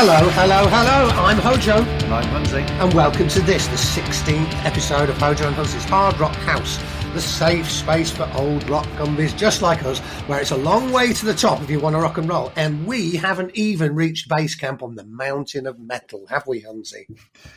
Hello. I'm Hojo. And I'm Hunnsy'S. And welcome to this, the 16th episode of Hojo and Hunnsy'S Hard Rock House, the safe space for old rock gumbies just like us, where it's a long way to the top if you want to rock and roll. And we haven't even reached base camp on the mountain of metal, have we, Hunnsy'S?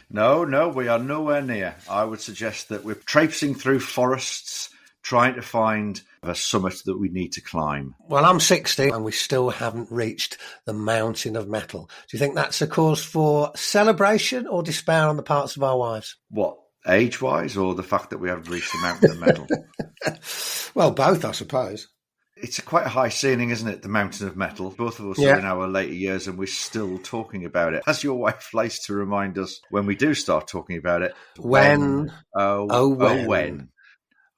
No, we are nowhere near. I would suggest that we're traipsing through forests, trying to find a summit that we need to climb. Well, I'm 60 and we still haven't reached the mountain of metal. Do you think that's a cause for celebration or despair on the parts of our wives? What, age-wise, or the fact that we haven't reached the mountain of metal? Well, both, I suppose. It's quite a high ceiling, isn't it, the mountain of metal? Both of us are in our later years and we're still talking about it. As your wife likes to remind us when we do start talking about it. When? When?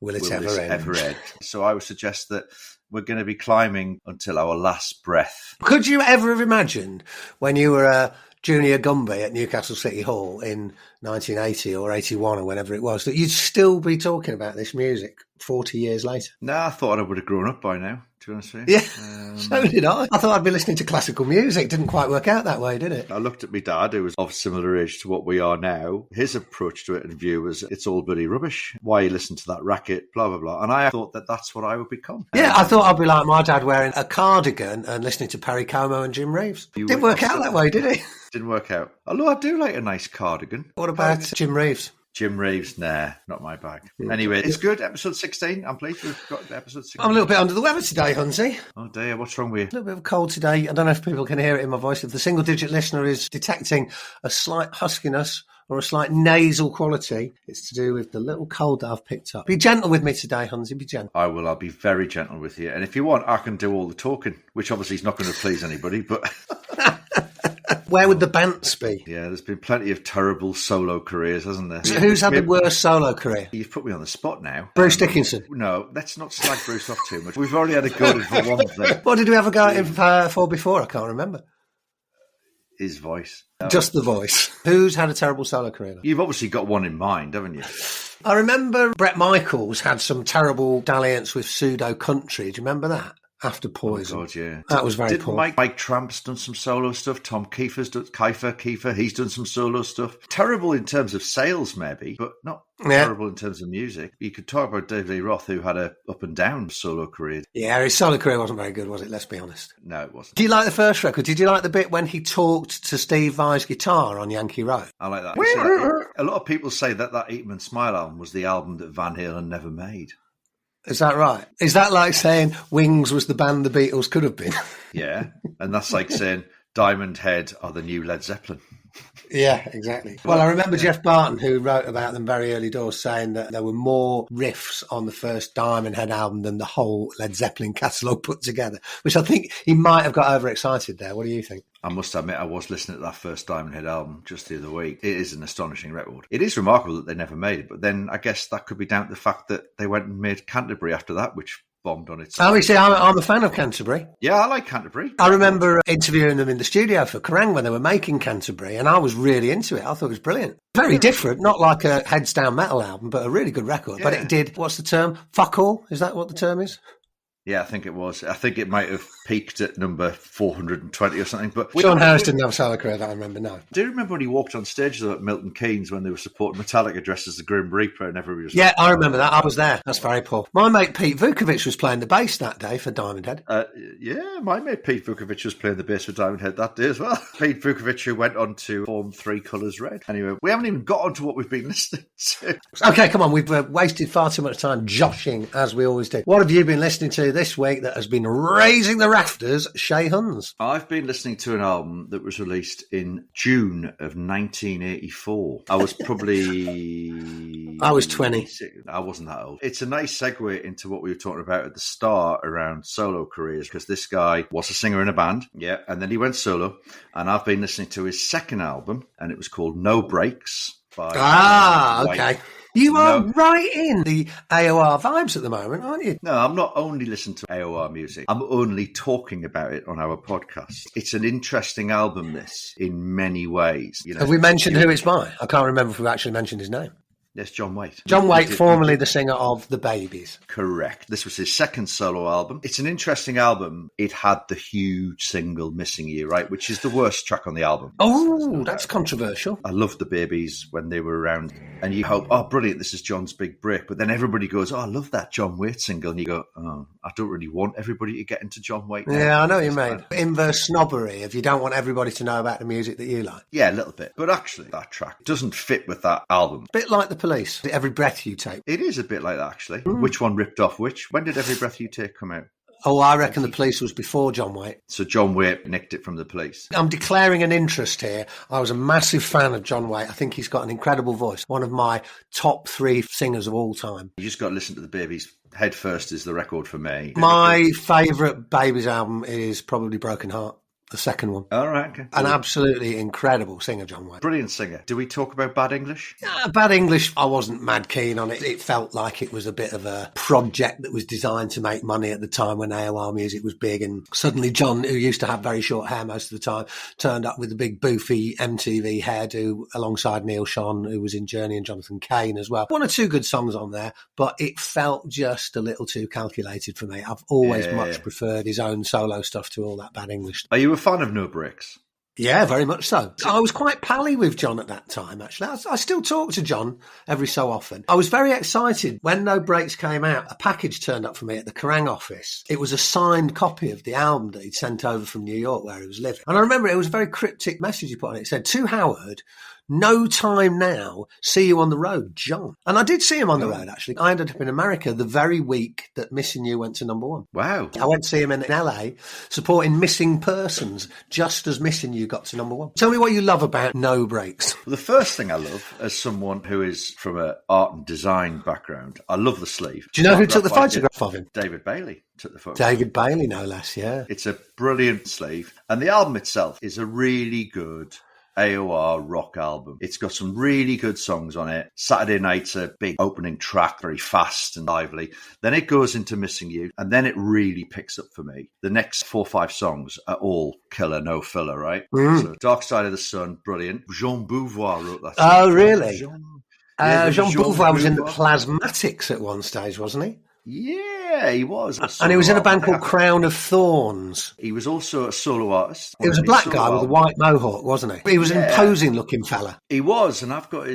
Will it ever end? So I would suggest that we're going to be climbing until our last breath. Could you ever have imagined when you were a junior Gumby at Newcastle City Hall in 1980 or 81 or whenever it was, that you'd still be talking about this music 40 years later? No, I thought I would have grown up by now, to be honest with you. Yeah, so did I. I thought I'd be listening to classical music. Didn't quite work out that way, did it? I looked at my dad, who was of similar age to what we are now. His approach to it and view was, it's all bloody rubbish. Why you listen to that racket, blah, blah, blah. And I thought that that's what I would become. Yeah, I thought I'd be like my dad wearing a cardigan and listening to Perry Como and Jim Reeves. Didn't work out that way, did it? Didn't work out. Although I do like a nice cardigan. What about Jim Reeves? Jim Reeves, nah, not my bag. Anyway, it's good. Episode 16. I'm pleased we've got episode 16. I'm a little bit under the weather today, Hunnsy'S. Oh dear, what's wrong with you? A little bit of a cold today. I don't know if people can hear it in my voice. If the single-digit listener is detecting a slight huskiness or a slight nasal quality, it's to do with the little cold that I've picked up. Be gentle with me today, Hunnsy'S. Be gentle. I will. I'll be very gentle with you. And if you want, I can do all the talking, which obviously is not going to please anybody, but... Where would the bants be? Yeah, there's been plenty of terrible solo careers, hasn't there? So who's had the worst solo career? You've put me on the spot now. Bruce Dickinson. No, let's not slag Bruce off too much. We've already had a go at him for one thing. What did we ever go at him for before? I can't remember. His voice. Just the voice. Who's had a terrible solo career? You've obviously got one in mind, haven't you? I remember Bret Michaels had some terrible dalliance with Pseudo Country. Do you remember that? After Poison. Oh God, yeah. That was very poor. Mike Tramp's done some solo stuff. Tom Kiefer's done Kiefer. He's done some solo stuff. Terrible in terms of sales, maybe, but not terrible in terms of music. You could talk about David Lee Roth, who had a up and down solo career. Yeah, his solo career wasn't very good, was it? Let's be honest. No, it wasn't. Do you like the first record? Did you like the bit when he talked to Steve Vai's guitar on Yankee Road? I like that. A lot of people say that Eat 'em and Smile album was the album that Van Halen never made. Is that right? Is that like saying Wings was the band the Beatles could have been? Yeah, and that's like saying Diamond Head are the new Led Zeppelin. Yeah, exactly. Well, I remember Jeff Barton, who wrote about them very early doors, saying that there were more riffs on the first Diamond Head album than the whole Led Zeppelin catalogue put together, which I think he might have got overexcited there. What do you think? I must admit, I was listening to that first Diamond Head album just the other week. It is an astonishing record. It is remarkable that they never made it, but then I guess that could be down to the fact that they went and made Canterbury after that, which bombed on its own. Oh, you see, I'm a fan of Canterbury. Yeah, I like Canterbury. I remember interviewing them in the studio for Kerrang when they were making Canterbury, and I was really into it. I thought it was brilliant. Very different, not like a heads down metal album, but a really good record. Yeah. But it did, what's the term? Fuck all? Is that what the term is? Yeah, I think it was. I think it might have peaked at number 420 or something. But Sean Harris didn't have a solo career that I remember, no. Do you remember when he walked on stage though, at Milton Keynes when they were supporting Metallica dressed as the Grim Reaper and everybody was... Yeah, I remember that. I was there. That's very poor. My mate Pete Vukovic was playing the bass that day for Diamond Head. Yeah, my mate Pete Vukovic was playing the bass for Diamond Head that day as well. Pete Vukovic, who went on to form Three Colours Red. Anyway, we haven't even got onto what we've been listening to. Okay, come on. We've wasted far too much time joshing, as we always do. What have you been listening to this week that has been raising the rafters, Shay Huns? I've been listening to an album that was released in June of 1984. I was probably... I was 20. I wasn't that old. It's a nice segue into what we were talking about at the start around solo careers, because this guy was a singer in a band, and then he went solo, and I've been listening to his second album, and it was called No Breaks by Waite. Okay. You are No. right in the AOR vibes at the moment, aren't you? No, I'm not only listening to AOR music. I'm only talking about it on our podcast. It's an interesting album, this, in many ways. You know, Have we mentioned who it's by? I can't remember if we actually mentioned his name. Yes, John Waite. John Waite, You formerly did. the singer of The Babies. Correct. This was his second solo album. It's an interesting album. It had the huge single Missing You, right, which is the worst track on the album. Oh, that's controversial. I loved the Babies when they were around, and you hope, oh, brilliant, this is John's big break. But then everybody goes, oh, I love that John Waite single. And you go, oh, I don't really want everybody to get into John Waite now. Yeah, I know what you mean. Inverse snobbery, if you don't want everybody to know about the music that you like. Yeah, a little bit. But actually, that track doesn't fit with that album. Bit like The Police, Every Breath You Take. It is a bit like that, actually. Which one ripped off which? When did Every Breath You Take come out? Oh, I reckon The Police was before John Waite. So John Waite nicked it from The Police. I'm declaring an interest here. I was a massive fan of John Waite. I think he's got an incredible voice. One of my top 3 singers of all time. You just got to listen to the Babies. Head First is the record for me. My favourite Babies album is probably Broken Heart. The second one. All right, okay. An absolutely incredible singer, John Waite. Brilliant singer. Do we talk about Bad English? Bad English, I wasn't mad keen on it. It felt like it was a bit of a project that was designed to make money at the time when AOR music was big. And suddenly John, who used to have very short hair most of the time, turned up with a big boofy MTV hairdo alongside Neil Schon, who was in Journey, and Jonathan Cain as well. 1 or 2 good songs on there, but it felt just a little too calculated for me. I've always much preferred his own solo stuff to all that Bad English. Are you a fan of No Breaks? Yeah, very much so. I was quite pally with John at that time, actually. I still talk to John every so often. I was very excited when No Breaks came out. A package turned up for me at the Kerrang office. It was a signed copy of the album that he'd sent over from New York where he was living. And I remember it was a very cryptic message he put on it. It said, "To Howard, no time now. See you on the road, John." And I did see him on the road, actually. I ended up in America the very week that Missing You went to number 1. Wow. I went to see him in LA supporting missing persons just as Missing You got to number 1. Tell me what you love about No Breaks. The first thing I love, as someone who is from an art and design background, I love the sleeve. Do you know who took the photograph of him? David Bailey took the photograph. David Bailey, no less, yeah. It's a brilliant sleeve. And the album itself is a really good AOR rock album. It's got some really good songs on it. Saturday Night's a big opening track, very fast and lively. Then it goes into Missing You, and then it really picks up for me. The next 4 or 5 songs are all killer, no filler, right? So Dark Side of the Sun, brilliant. Jean Beauvoir wrote that song. Oh, really? Jean Beauvoir was in the Plasmatics at one stage, wasn't he? Yeah, he was. And he was in a band called Crown of Thorns. He was also a solo artist. He was a black guy with a white mohawk, wasn't he? He was an imposing looking fella. He was, and I've got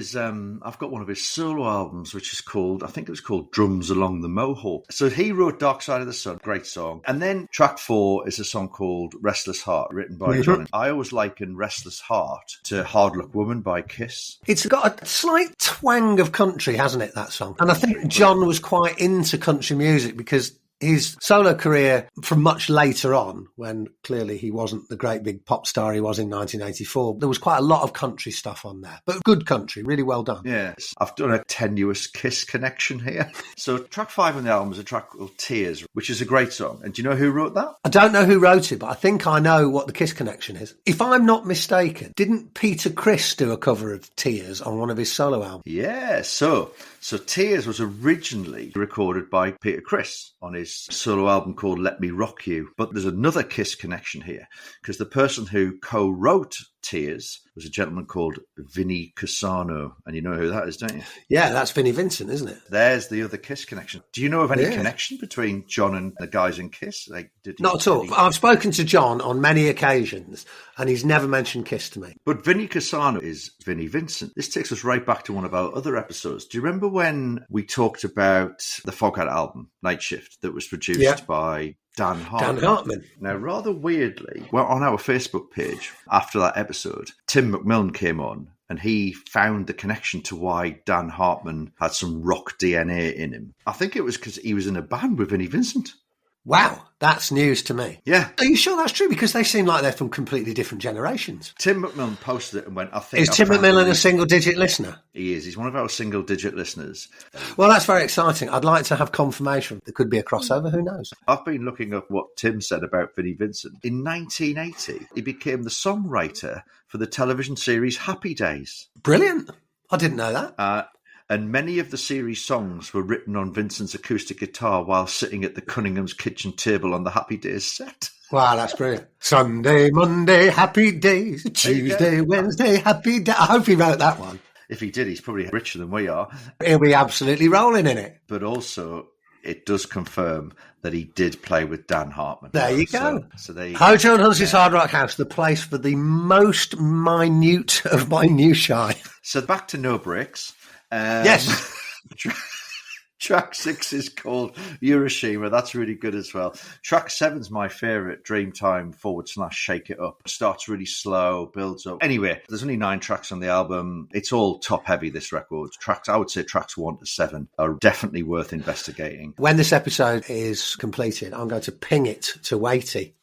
one of his solo albums, which is called, I think it was called Drums Along the Mohawk. So he wrote Dark Side of the Sun, great song. And then track 4 is a song called Restless Heart, written by John. I always liken Restless Heart to Hard Luck Woman by Kiss. It's got a slight twang of country, hasn't it, that song? And I think John was quite into country music because his solo career from much later on, when clearly he wasn't the great big pop star he was in 1984, there was quite a lot of country stuff on there. But good country, really well done. Yes, I've done a tenuous Kiss connection here. So track 5 on the album is a track called Tears, which is a great song. And do you know who wrote that? I don't know who wrote it, but I think I know what the Kiss connection is. If I'm not mistaken, didn't Peter Criss do a cover of Tears on one of his solo albums? Yeah, so Tears was originally recorded by Peter Criss on his solo album called Let Me Rock You. But there's another Kiss connection here, because the person who co-wrote Tears was a gentleman called Vinnie Cassano. And you know who that is, don't you? Yeah, that's Vinnie Vincent, isn't it? There's the other Kiss connection. Do you know of any connection between John and the guys in Kiss? Not at all. I've spoken to John on many occasions, and he's never mentioned Kiss to me. But Vinnie Cassano is Vinnie Vincent. This takes us right back to one of our other episodes. Do you remember when we talked about the Foghat album, Night Shift, that was produced by Dan Hartman. Now, rather weirdly, well, on our Facebook page, after that episode, Tim McMillan came on and he found the connection to why Dan Hartman had some rock DNA in him. I think it was because he was in a band with Vinnie Vincent. Wow, that's news to me. Yeah. Are you sure that's true? Because they seem like they're from completely different generations. Tim McMillan posted it and went, I think... Is Tim McMillan a single-digit listener? He is. He's one of our single-digit listeners. Well, that's very exciting. I'd like to have confirmation. There could be a crossover. Who knows? I've been looking up what Tim said about Vinnie Vincent. In 1980, he became the songwriter for the television series Happy Days. Brilliant. I didn't know that. And many of the series songs were written on Vincent's acoustic guitar while sitting at the Cunningham's kitchen table on the Happy Days set. Wow, that's brilliant. Sunday, Monday, happy days. Tuesday, Wednesday, happy days. I hope he wrote that one. If he did, he's probably richer than we are. He'll be absolutely rolling in it. But also, it does confirm that he did play with Dan Hartman. There you go. So there you Hojo and Hunnsy'S Hard Rock House, the place for the most minute of minutiae. So back to No Breaks. Yes. Track 6 is called Hiroshima. That's really good as well. Track 7's my favourite, Dreamtime / Shake It Up. Starts really slow, builds up. Anyway, there's only 9 tracks on the album. It's all top heavy, this record. I would say tracks 1 to 7 are definitely worth investigating. When this episode is completed, I'm going to ping it to Waite.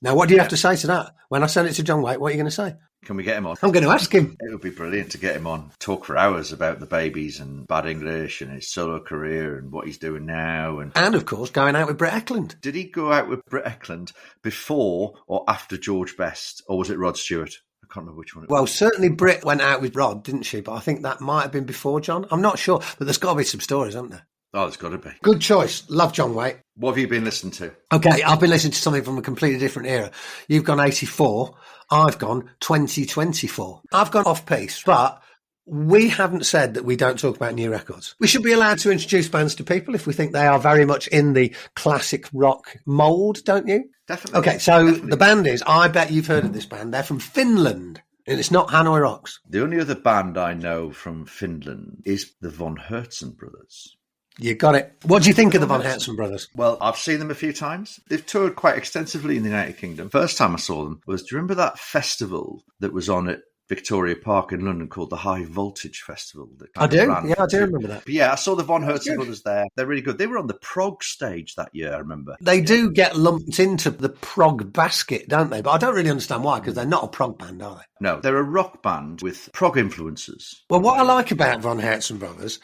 Now, what do you have to say to that? When I send it to John Waite, what are you going to say? Can we get him on? I'm going to ask him. It would be brilliant to get him on. Talk for hours about the babies and Bad English and his solo career and what he's doing now. And of course, going out with Britt Ekland. Did he go out with Britt Ekland before or after George Best? Or was it Rod Stewart? I can't remember which one it was. Well, certainly Britt went out with Rod, didn't she? But I think that might have been before John. I'm not sure. But there's got to be some stories, haven't there? Oh, there's got to be. Good choice. Love John Waite. What have you been listening to? Okay, I've been listening to something from a completely different era. You've gone 84. I've gone 2024. I've gone off-piece, but we haven't said that we don't talk about new records. We should be allowed to introduce bands to people if we think they are very much in the classic rock mould, don't you? Definitely. Okay, so The band is, I bet you've heard of this band. They're from Finland, and it's not Hanoi Rocks. The only other band I know from Finland is the Von Hertzen brothers. You got it. What do you think of the Von Hertzen brothers? Well, I've seen them a few times. They've toured quite extensively in the United Kingdom. First time I saw them was, do you remember that festival that was on at Victoria Park in London called the High Voltage Festival? I do. Yeah, I do remember that. But yeah, I saw the Von Hertzen brothers there. They're really good. They were on the prog stage that year, I remember. They do get lumped into the prog basket, don't they? But I don't really understand why, because they're not a prog band, are they? No, they're a rock band with prog influences. Well, what I like about Von Hertzen brothers,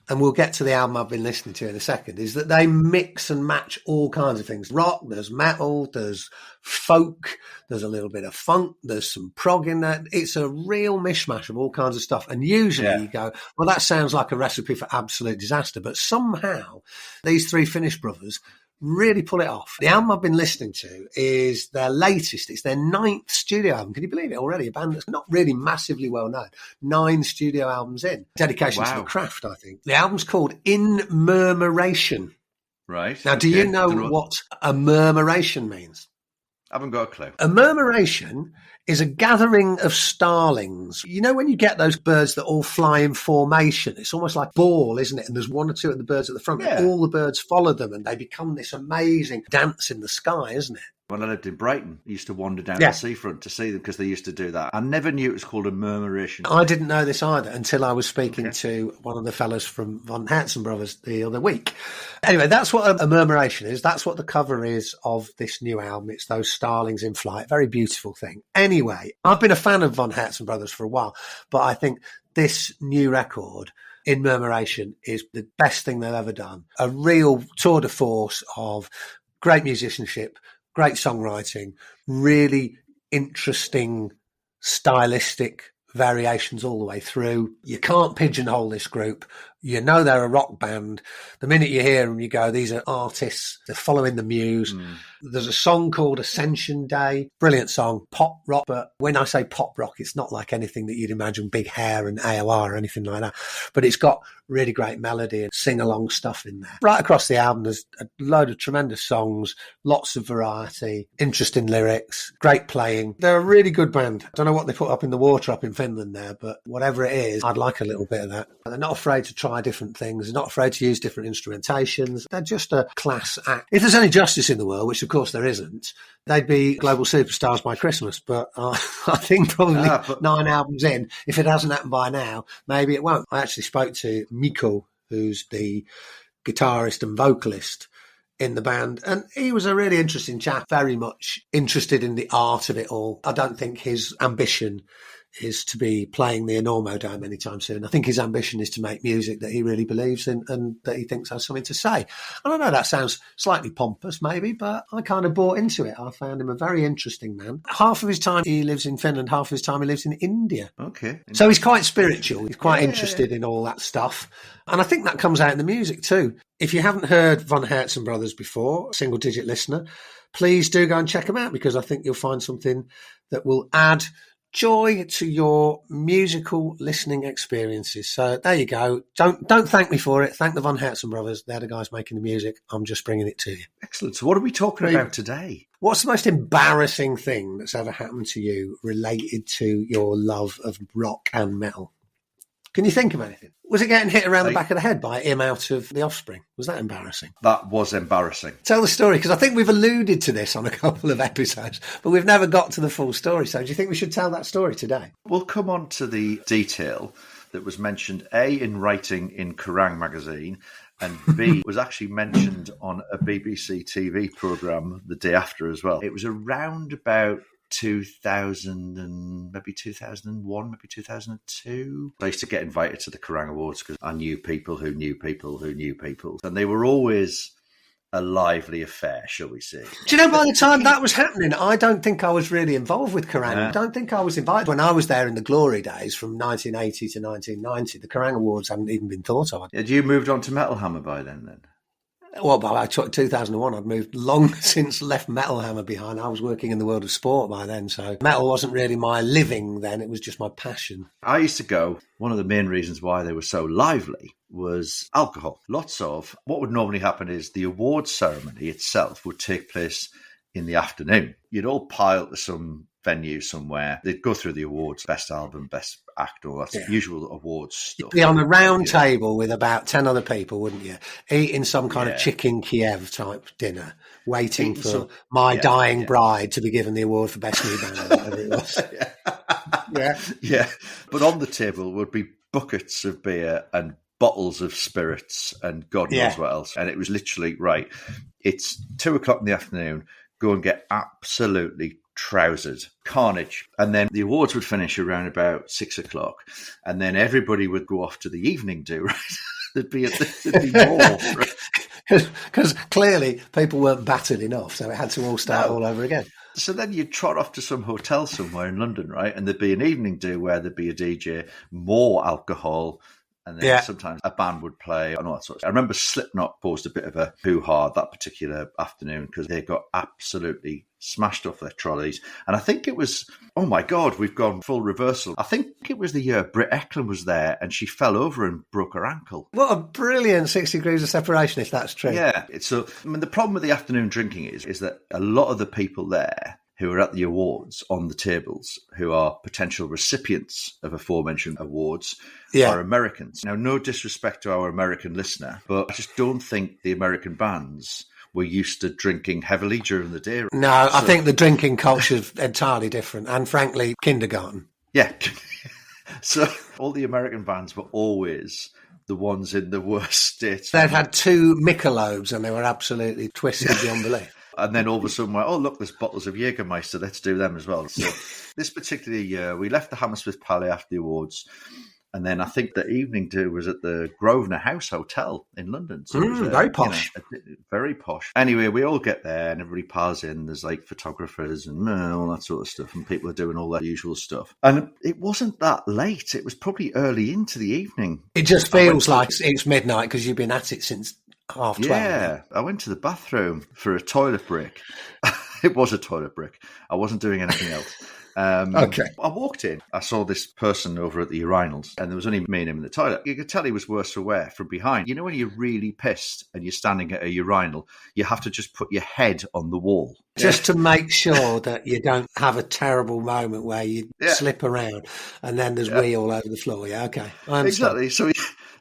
and we'll get to the album I've been listening to in a second, is that they mix and match all kinds of things. Rock, there's metal, there's folk, there's a little bit of funk, there's some prog in there. It's a real mishmash of all kinds of stuff. And usually you go, well, that sounds like a recipe for absolute disaster. But somehow these 3 Finnish brothers really pull it off. The album I've been listening to is their latest. It's their 9th studio album. Can you believe it already? A band that's not really massively well known. 9 studio albums in. Dedication to the craft, I think. The album's called In Murmuration. Right. Now, do you know what a murmuration means? I haven't got a clue. A murmuration is a gathering of starlings. You know when you get those birds that all fly in formation? It's almost like ball, isn't it? And there's 1 or 2 of the birds at the front. Yeah. And all the birds follow them and they become this amazing dance in the sky, isn't it? When I lived in Brighton, I used to wander down the seafront to see them because they used to do that. I never knew it was called a murmuration. I didn't know this either until I was speaking to one of the fellas from Von Hertzen brothers the other week. Anyway, that's what a murmuration is. That's what the cover is of this new album. It's those starlings in flight. Very beautiful thing. Anyway, I've been a fan of Von Hertzen brothers for a while, but I think this new record, In Murmuration, is the best thing they've ever done. A real tour de force of great musicianship, great songwriting, really interesting stylistic variations all the way through. You can't pigeonhole this group. You know they're a rock band. The minute you hear them, you go, these are artists. They're following the muse. There's a song called Ascension Day. Brilliant song, pop rock. But when I say pop rock, it's not like anything that you'd imagine, Big Hair and AOR or anything like that. But it's got really great melody and sing-along stuff in there. Right across the album, there's a load of tremendous songs, lots of variety, interesting lyrics, great playing. They're a really good band. I don't know what they put up in the water up in Finland there, but whatever it is, I'd like a little bit of that. They're not afraid to try different things. They're not afraid to use different instrumentations. They're just a class act. If there's any justice in the world, which of course there isn't, they'd be global superstars by Christmas. But I think probably 9 albums in, if it hasn't happened by now, maybe it won't. I actually spoke to Mikko, who's the guitarist and vocalist in the band, and he was a really interesting chap, very much interested in the art of it all. I don't think his ambition is to be playing the Enormo Dome anytime soon. I think his ambition is to make music that he really believes in and that he thinks has something to say. And I know that sounds slightly pompous maybe, but I kind of bought into it. I found him a very interesting man. Half of his time he lives in Finland, half of his time he lives in India. Okay. So he's quite spiritual. He's quite interested in all that stuff. And I think that comes out in the music too. If you haven't heard Von Hertzen Brothers before, single digit listener, please do go and check them out, because I think you'll find something that will add joy to your musical listening experiences. So there you go. Don't thank me for it. Thank the Von Herzen brothers. They're the guys making the music. I'm just bringing it to you. Excellent. So what are we talking about today? What's the most embarrassing thing that's ever happened to you related to your love of rock and metal? Can you think of anything? Was it getting hit around the back of the head by him out of The Offspring? Was that embarrassing? That was embarrassing. Tell the story, because I think we've alluded to this on a couple of episodes, but we've never got to the full story. So do you think we should tell that story today? We'll come on to the detail that was mentioned, A, in writing in Kerrang magazine, and B, was actually mentioned on a BBC TV programme the day after as well. It was around about 2000 and maybe 2001, maybe 2002. I used to get invited to the Kerrang Awards because I knew people who knew people who knew people. And they were always a lively affair, shall we say. Do you know, by the time that was happening, I don't think I was really involved with Kerrang. I don't think I was invited. When I was there in the glory days from 1980 to 1990, the Kerrang Awards hadn't even been thought of. Had you moved on to Metal Hammer by then? Well, by 2001, I'd moved long since left Metal Hammer behind. I was working in the world of sport by then, so metal wasn't really my living then. It was just my passion. I used to go. One of the main reasons why they were so lively was alcohol. Lots of what would normally happen is the awards ceremony itself would take place in the afternoon. You'd all pile to some venue somewhere. They'd go through the awards, best album, best actor, that's usual awards stuff. You'd be on a round table with about 10 other people, wouldn't you? Eating some kind of chicken Kiev type dinner, waiting for My Dying Bride to be given the award for best new band or whatever it was. Yeah. But on the table would be buckets of beer and bottles of spirits and God knows what else. And it was literally, right, it's 2:00 in the afternoon, go and get absolutely trousered. Carnage. And then the awards would finish around about 6:00. And then everybody would go off to the evening do, right? there'd be more. Because clearly people weren't battered enough, so it had to all start all over again. So then you'd trot off to some hotel somewhere in London, right? And there'd be an evening do where there'd be a DJ, more alcohol, and then sometimes a band would play and all that sort of stuff. I remember Slipknot caused a bit of a hoo-ha that particular afternoon because they got absolutely smashed off their trolleys. And I think it was, oh my God, we've gone full reversal. I think it was the year Britt Eklund was there and she fell over and broke her ankle. What a brilliant 6 degrees of separation, if that's true. Yeah. So, I mean, the problem with the afternoon drinking is that a lot of the people there who are at the awards on the tables, who are potential recipients of aforementioned awards, are Americans. Now, no disrespect to our American listener, but I just don't think the American bands were used to drinking heavily during the day. No, I think the drinking culture is entirely different, and frankly, kindergarten. Yeah. So all the American bands were always the ones in the worst state. They'd had 2 Michelobes and they were absolutely twisted beyond belief. And then all of a sudden, oh, look, there's bottles of Jägermeister. Let's do them as well. So this particular year, we left the Hammersmith Palais after the awards. And then I think the evening do was at the Grosvenor House Hotel in London. So it was very posh. Very posh. Anyway, we all get there and everybody piles in. There's like photographers and all that sort of stuff. And people are doing all that usual stuff. And it wasn't that late. It was probably early into the evening. It just feels like it's midnight because you've been at it since 12:30. Yeah, I went to the bathroom for a toilet break. It was a toilet break. I wasn't doing anything else. Okay. I walked in. I saw this person over at the urinals, and there was only me and him in the toilet. You could tell he was worse for wear from behind. You know when you're really pissed and you're standing at a urinal, you have to just put your head on the wall. Just to make sure that you don't have a terrible moment where you slip around and then there's wee all over the floor. Yeah, okay. I understand. Exactly.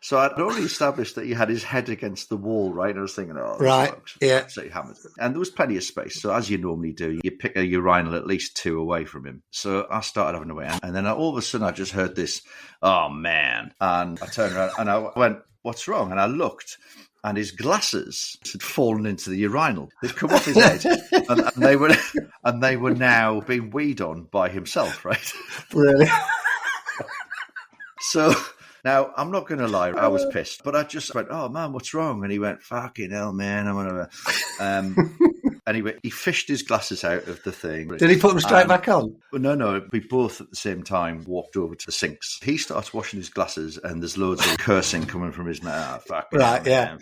So I'd already established that he had his head against the wall, right? And I was thinking, right, yeah. So he hammered it. And there was plenty of space. So as you normally do, you pick a urinal at least 2 away from him. So I started having a way. And then all of a sudden I just heard this, oh, man. And I turned around and I went, what's wrong? And I looked. And his glasses had fallen into the urinal. They'd come off his head, and they were now being weed on by himself, right? Really? So now I'm not going to lie, I was pissed, but I just went, "Oh man, what's wrong?" And he went, "Fucking hell, man, I'm gonna." Anyway, he fished his glasses out of the thing. Did he put them straight back on? No. We both at the same time walked over to the sinks. He starts washing his glasses and there's loads of cursing coming from his mouth. Right, yeah.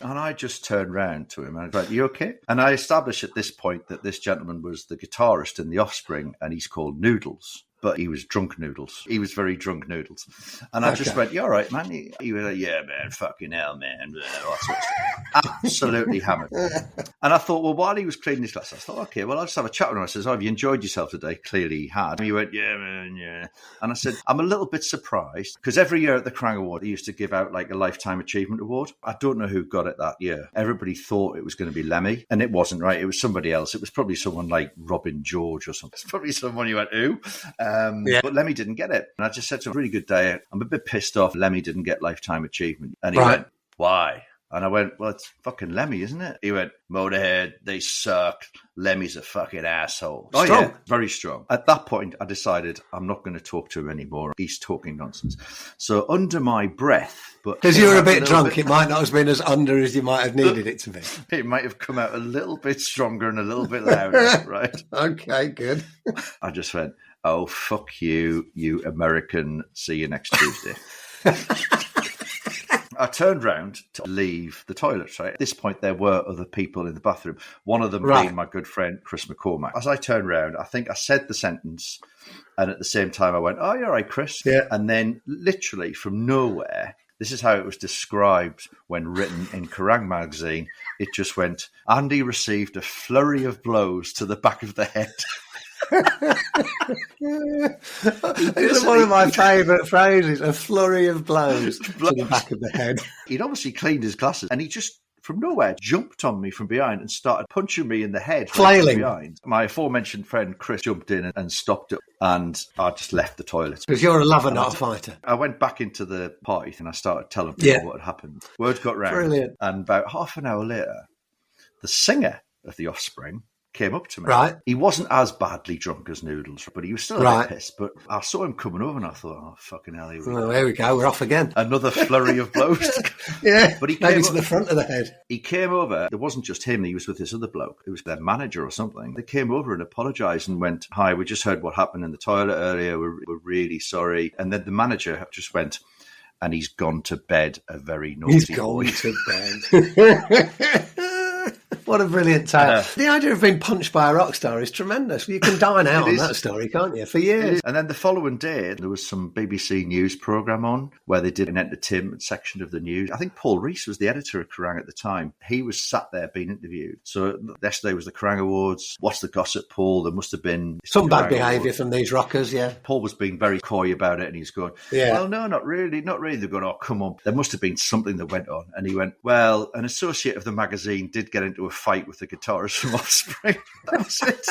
And I just turned round to him and I was like, "You okay?" And I established at this point that this gentleman was the guitarist in The Offspring and he's called Noodles. but he was drunk noodles. He was very drunk noodles. And I just went, you all right, man? He was like, yeah, man, fucking hell, man. That sort of stuff. Absolutely hammered. And I thought, well, while he was cleaning his glasses, I thought, okay, well, I'll just have a chat with him. I says, have you enjoyed yourself today? Clearly he had. And he went, yeah, man, yeah. And I said, I'm a little bit surprised because every year at the Krang Award, he used to give out like a Lifetime Achievement Award. I don't know who got it that year. Everybody thought it was going to be Lemmy, and it wasn't, right? It was somebody else. It was probably someone like Robin George or something. It's probably someone you went, who? But Lemmy didn't get it. And I just said to him, really good day. I'm a bit pissed off Lemmy didn't get Lifetime Achievement. And he went, why? And I went, well, it's fucking Lemmy, isn't it? He went, Motorhead, they suck. Lemmy's a fucking asshole. Strong. Oh, yeah, very strong. At that point, I decided I'm not going to talk to him anymore. He's talking nonsense. So under my breath... Because you were a bit drunk, it might not have been as under as you might have needed it to be. It might have come out a little bit stronger and a little bit louder, right? Okay, good. I just went, oh, fuck you, you American. See you next Tuesday. I turned round to leave the toilet, right? At this point, there were other people in the bathroom, one of them being my good friend, Chris McCormack. As I turned round, I think I said the sentence, and at the same time, I went, oh, you're right, Chris. Yeah. And then literally from nowhere, this is how it was described when written in Kerrang magazine. It just went, Andy received a flurry of blows to the back of the head. It's one of my favourite phrases, a flurry of blows to the back of the head. He'd obviously cleaned his glasses and he just, from nowhere, jumped on me from behind and started punching me in the head. Flailing. Behind. My aforementioned friend Chris jumped in and stopped it, and I just left the toilet. Because you're a lover, not a fighter. I went back into the party and I started telling people what had happened. Word got round. Brilliant. And about half an hour later, the singer of The Offspring came up to me. Right. He wasn't as badly drunk as Noodles, but he was still a bit pissed. But I saw him coming over and I thought, oh, fucking hell, here we go. Here we go. We're off again. Another flurry of blows. Yeah, but he maybe came to the front of the head. He came over. It wasn't just him. He was with this other bloke. It was their manager or something. They came over and apologised and went, hi, we just heard what happened in the toilet earlier. We're really sorry. And then the manager just went, and he's gone to bed, a very naughty boy. He's gone to bed. What a brilliant tale. The idea of being punched by a rock star is tremendous. You can dine out on that story, can't you, for years? And then the following day, there was some BBC News programme on where they did an entertainment section of the news. I think Paul Rees was the editor of Kerrang at the time. He was sat there being interviewed. So yesterday was the Kerrang Awards. What's the gossip, Paul? There must have been... some bad behaviour from these rockers, yeah. Paul was being very coy about it and he's going, well, no, not really. They're going, oh, come on. There must have been something that went on. And he went, well, an associate of the magazine did get into a fight with the guitarist from Offspring. That was it.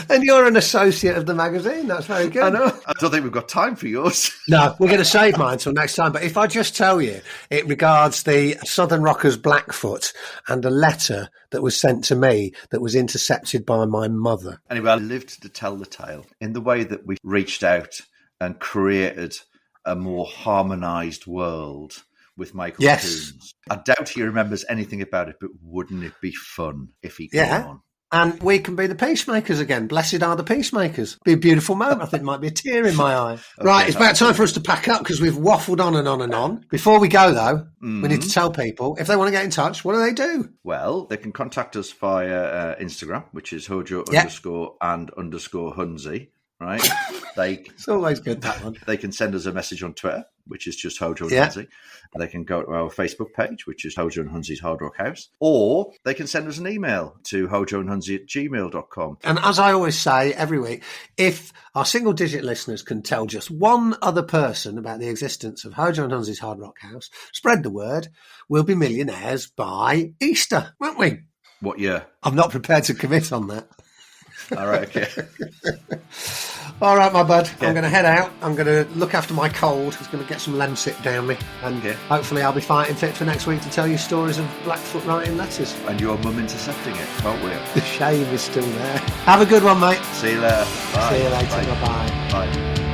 And you're an associate of the magazine. That's very good. I know. I don't think we've got time for yours. No, we're going to save mine till next time. But if I just tell you, it regards the Southern Rockers Blackfoot and a letter that was sent to me that was intercepted by my mother. Anyway, I lived to tell the tale in the way that we reached out and created a more harmonised world with Michael Coons. I doubt he remembers anything about it, but wouldn't it be fun if he came on? And we can be the peacemakers again. Blessed are the peacemakers. Be a beautiful moment. I think there might be a tear in my eye. Okay, right, it's about time for us to pack up because we've waffled on and on and on. Before we go, though, we need to tell people, if they want to get in touch, what do they do? Well, they can contact us via Instagram, which is Hojo_and_Hunsy. Right? It's always good, that one. They can send us a message on Twitter, which is just Hojo and Hunsy. They can go to our Facebook page, which is Hojo and Hunsey's Hard Rock House. Or they can send us an email to hojoandhunsy@gmail.com. And as I always say every week, if our single-digit listeners can tell just one other person about the existence of Hojo and Hunsey's Hard Rock House, spread the word, we'll be millionaires by Easter, won't we? What year? I'm not prepared to commit on that. All right, okay. All right, my bud. Yeah. I'm going to head out. I'm going to look after my cold. It's going to get some Lemsip down me. And hopefully I'll be fighting fit for next week to tell you stories of Blackfoot writing letters. And your mum intercepting it, can't we? The shame is still there. Have a good one, mate. See you later. Bye. See you later. Bye. Bye-bye. Bye.